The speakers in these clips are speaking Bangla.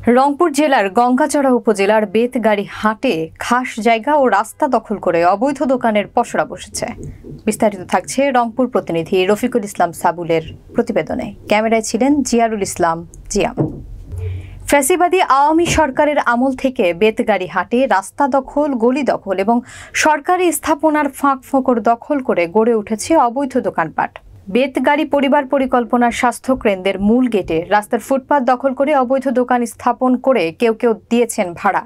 রংপুর জেলার গঙ্গাচড়া উপজেলার বেতগাড়ি হাটে খাস জায়গা ও রাস্তা দখল করে অবৈধ দোকানের পসরা বসেছে। বিস্তারিত থাকছে রংপুর প্রতিনিধি রফিকুল ইসলাম সাবুলের প্রতিবেদনে। ক্যামেরায় ছিলেন জিয়ারুল ইসলাম জিয়াম। ফ্যাসিবাদী আওয়ামী সরকারের আমল থেকে বেতগাড়ি হাটে রাস্তা দখল, গলি দখল এবং সরকারি স্থাপনার ফাঁক ফোকর দখল করে গড়ে উঠেছে অবৈধ দোকানপাট। বেতগাড়ি পরিবার পরিকল্পনার স্বাস্থ্য কেন্দ্রের মূল গেটে রাস্তার ফুটপাত দখল করে অবৈধ দোকান স্থাপন করে কেউ কেউ দিয়েছেন ভাড়া।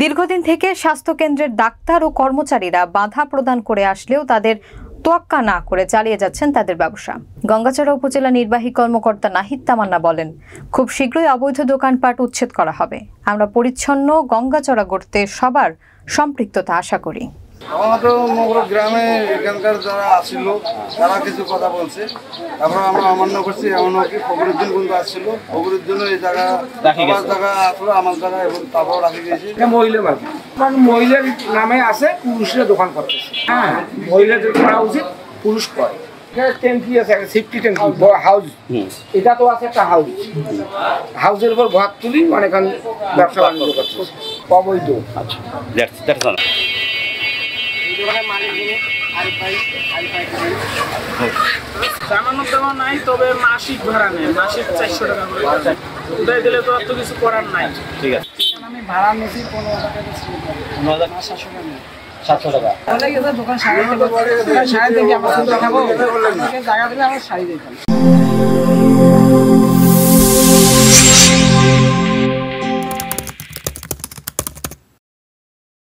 দীর্ঘদিন থেকে স্বাস্থ্য কেন্দ্রের ডাক্তার ও কর্মচারীরা বাধা প্রদান করে আসলেও তাদের তোয়াক্কা না করে চালিয়ে যাচ্ছেন তাদের ব্যবসা। গঙ্গাচড়া উপজেলা নির্বাহী কর্মকর্তা নাহিদ তামান্না বলেন, খুব শীঘ্রই অবৈধ দোকানপাট উচ্ছেদ করা হবে। আমরা পরিচ্ছন্ন গঙ্গাচড়া গড়তে সবার সম্পৃক্ততা আশা করি। আমাদের মগর গ্রামে এখানকার যারা আসছিল তারা কিছু কথা বলছে, তারপর আমরা অমান্য করছি। এমন কি ফখরুদ্দিন বন্ধু আসছিল, ফখরুদ্দিন এই জায়গা আসলো আমার জায়গা এবং তারপর রাখি গেছি। মহিলা মহিলার নামে আছে, পুরুষরা দোকান করতেছে। হ্যাঁ, মহিলাদের করা উচিত, পুরুষ করে। ট্যাঙ্কি আছে, সেফটি ট্যাঙ্কি, হাউস। এটা তো আছে একটা হাউস, হাউসের উপর ঘর তুলি অনেকক্ষণ ব্যবসা বাণিজ্য করছে অবৈধ। জানানো দেওয়া নাই, তবে মাসিক ভাড়া নেই, মাসিক 400 টাকা করে উঠাই দিলে তো অত কিছু করার নাই। ঠিক আছে, আমি ভাড়া নিয়েছি 15,000 টাকা, 700 টাকা দোকান সারাই থেকে আমরা জায়গা দিলে আমরা সারিয়ে দিতাম।